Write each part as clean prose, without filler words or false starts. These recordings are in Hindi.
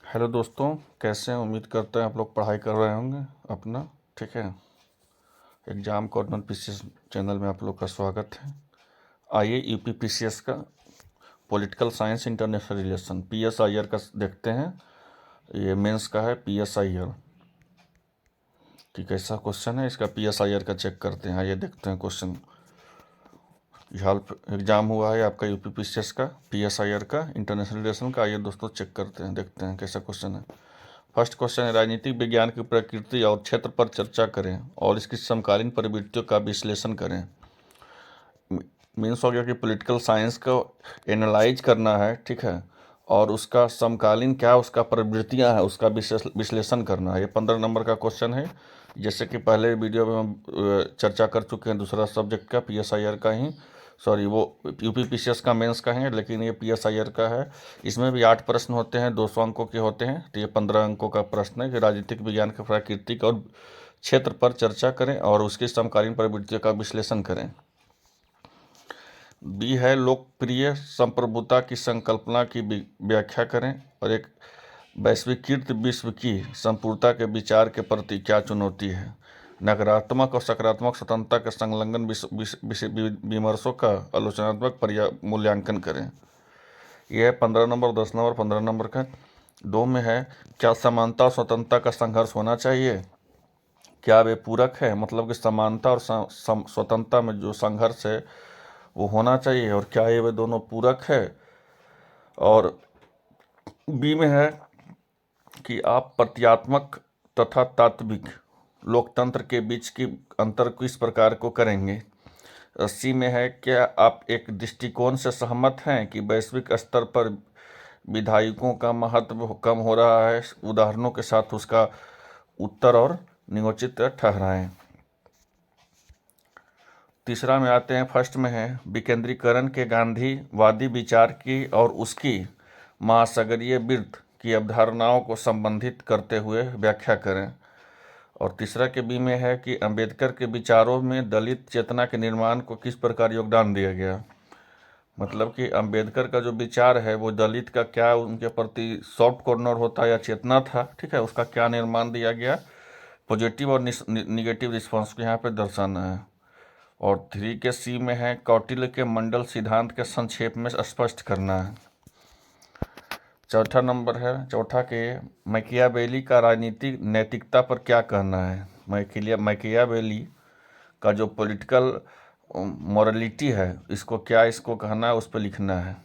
हेलो दोस्तों, कैसे हैं? उम्मीद करते हैं आप लोग पढ़ाई कर रहे होंगे अपना। ठीक है। एग्ज़ाम कॉर्नर पीसीएस चैनल में आप लोग का स्वागत है। आइए यूपी पीसीएस का political science international relation PSIR का देखते हैं। ये मेंस का है पीएसआईआर कि कैसा क्वेश्चन है, इसका पीएसआईआर का चेक करते हैं। आइए देखते हैं क्वेश्चन। हाल एग्ज़ाम हुआ है आपका यूपी पीसीएस का पीएसआईआर का इंटरनेशनल रिलेशन का। आइए दोस्तों चेक करते हैं, देखते हैं कैसा क्वेश्चन है। फर्स्ट क्वेश्चन है, राजनीतिक विज्ञान की प्रकृति और क्षेत्र पर चर्चा करें और इसकी समकालीन प्रवृत्तियों का विश्लेषण करें। मीन्स हो गया कि पॉलिटिकल साइंस को एनालाइज करना है, ठीक है, और उसका समकालीन क्या उसका प्रवृत्तियां है उसका विश्लेषण करना है। ये 15 नंबर का क्वेश्चन है। जैसे कि पहले वीडियो में हम चर्चा कर चुके हैं दूसरा सब्जेक्ट का पीएसआईआर का ही, सॉरी वो यूपी पीसीएस का मेंस का है, लेकिन ये पीएसआईआर का है। इसमें भी 8 प्रश्न होते हैं, 200 अंकों के होते हैं। तो ये 15 अंकों का प्रश्न है कि राजनीतिक विज्ञान के प्राकृतिक और क्षेत्र पर चर्चा करें और उसकी समकालीन प्रवृत्तियों का विश्लेषण करें। बी है, लोकप्रिय संप्रभुता की संकल्पना की व्याख्या करें और एक वैश्वीकृत विश्व की संपूर्णता के विचार के प्रति क्या चुनौती है। नकारात्मक और सकारात्मक स्वतंत्रता के संलग्न विमर्शों का आलोचनात्मक मूल्यांकन करें। यह है 15 नंबर। 10 नंबर 15 नंबर का 2 में है, क्या समानता और स्वतंत्रता का संघर्ष होना चाहिए? क्या वे पूरक है? मतलब कि समानता और स्वतंत्रता में जो संघर्ष है वो होना चाहिए, और क्या ये वे दोनों पूरक है? और बी में है कि आप प्रतीकात्मक तथा तात्विक लोकतंत्र के बीच की अंतर किस प्रकार को करेंगे। सी में है, क्या आप एक दृष्टिकोण से सहमत हैं कि वैश्विक स्तर पर विधायकों का महत्व कम हो रहा है? उदाहरणों के साथ उसका उत्तर और नियोजित ठहराएं। तीसरा में आते हैं, फर्स्ट में है, विकेंद्रीकरण के गांधीवादी विचार की और उसकी महासागरीय वृत्त की अवधारणाओं को संबंधित करते हुए व्याख्या करें। और तीसरा के बी में है कि अंबेडकर के विचारों में दलित चेतना के निर्माण को किस प्रकार योगदान दिया गया। मतलब कि अंबेडकर का जो विचार है वो दलित का क्या उनके प्रति सॉफ्ट कॉर्नर होता या चेतना था, ठीक है, उसका क्या निर्माण दिया गया, पॉजिटिव और निगेटिव रिस्पॉन्स को यहाँ पे दर्शाना है। और 3 के सी में है, कौटिल्य के मंडल सिद्धांत के संक्षेप में स्पष्ट करना है। चौथा नंबर है, चौथा के, मैकियावेली का राजनीतिक नैतिकता पर क्या कहना है। मैकियावेली का जो पॉलिटिकल मॉरलिटी है इसको कहना है, उस पर लिखना है।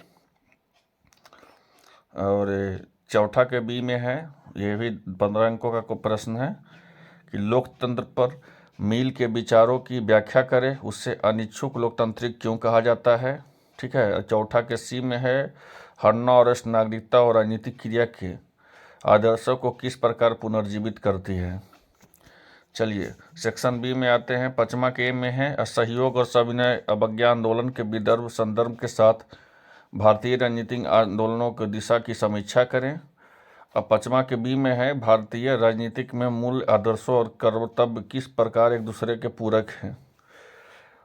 और चौथा के बी में है, ये भी 15 अंकों का प्रश्न है कि लोकतंत्र पर मिल के विचारों की व्याख्या करें, उससे अनिच्छुक लोकतांत्रिक क्यों कहा जाता है, ठीक है। चौथा के सी में है, हरना और राष्ट्र नागरिकता और राजनीतिक क्रिया के आदर्शों को किस प्रकार पुनर्जीवित करती है। चलिए सेक्शन बी में आते हैं। 5वां के में है, असहयोग और सविनय अवज्ञा आंदोलन के विदर्भ संदर्भ के साथ भारतीय राजनीतिक आंदोलनों की दिशा की समीक्षा करें। अब 5वां के बी में है, भारतीय राजनीतिक में मूल आदर्शों और कर्तव्य किस प्रकार एक दूसरे के पूरक हैं।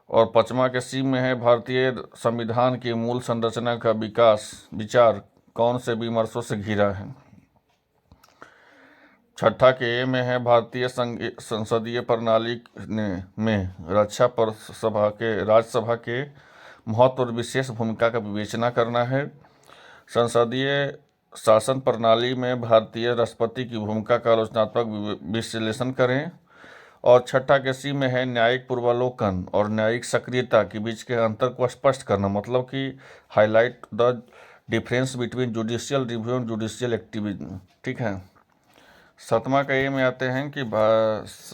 और 5वां के सी में है, भारतीय संविधान की मूल संरचना का विचार कौन से विमर्शों से घिरा है। 6ठा के ए में है, भारतीय संसदीय प्रणाली में राज्यसभा के महत्व और विशेष भूमिका का विवेचना करना है। संसदीय शासन प्रणाली में भारतीय राष्ट्रपति की भूमिका का आलोचनात्मक विश्लेषण करें। और 6ठा के सी में है, न्यायिक पूर्वावलोकन और न्यायिक सक्रियता के बीच के अंतर को स्पष्ट करना, मतलब कि highlight the difference between judicial review and judicial activism, ठीक है। 7वां के ए में आते हैं कि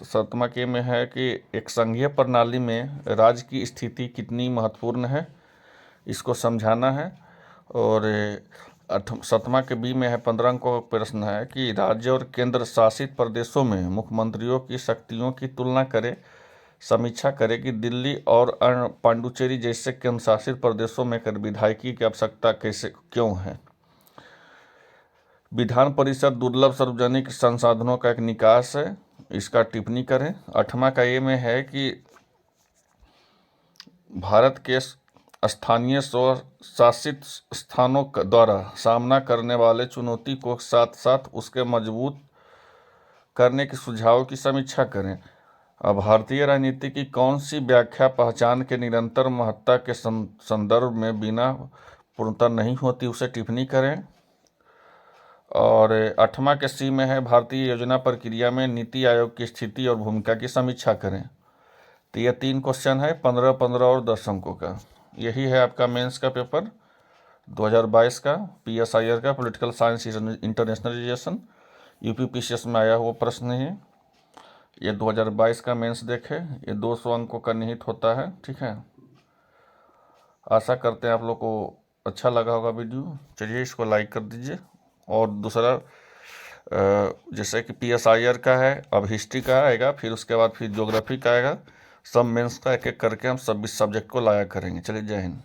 7वां के में है कि एक संघीय प्रणाली में राज्य की स्थिति कितनी महत्वपूर्ण है, इसको समझाना है। और 7वां के बी में है, 15 अंकों का प्रश्न है कि राज्य और केंद्र शासित प्रदेशों में मुख्यमंत्रियों की शक्तियों की तुलना करें, समीक्षा करें कि दिल्ली और पांडुचेरी जैसे केंद्र शासित प्रदेशों में विधायकी की आवश्यकता क्यों है। विधान परिषद दुर्लभ सार्वजनिक संसाधनों का एक निकास है, इसका टिप्पणी करें। 8वां का ए में है कि भारत के स्थानीय स्व शासित स्थानों द्वारा सामना करने वाले चुनौती को साथ साथ उसके मजबूत करने के सुझावों की समीक्षा करें। अब भारतीय राजनीति की कौन सी व्याख्या पहचान के निरंतर महत्ता के संदर्भ में बिना पूर्णता नहीं होती, उसे टिप्पणी करें। और 8वां के सी में है भारतीय योजना प्रक्रिया में नीति आयोग की स्थिति और भूमिका की समीक्षा करें। तो ये 3 क्वेश्चन है 15, 15 और 10 अंकों का। यही है आपका मेंस का पेपर 2022 का PSIR का political science international relation UPPCS में आया हुआ प्रश्न है। ये 2022 का मेंस देखे, ये 200 अंकों का निहित होता है। ठीक है, आशा करते हैं आप लोग को अच्छा लगा होगा वीडियो। चलिए इसको लाइक कर दीजिए। और दूसरा जैसे कि PSIR का है, अब हिस्ट्री का आएगा, फिर उसके बाद फिर ज्योग्राफी का आएगा। सब मेंस का एक एक करके हम सब सब्जेक्ट को लाया करेंगे। चलिए, जय हिंद।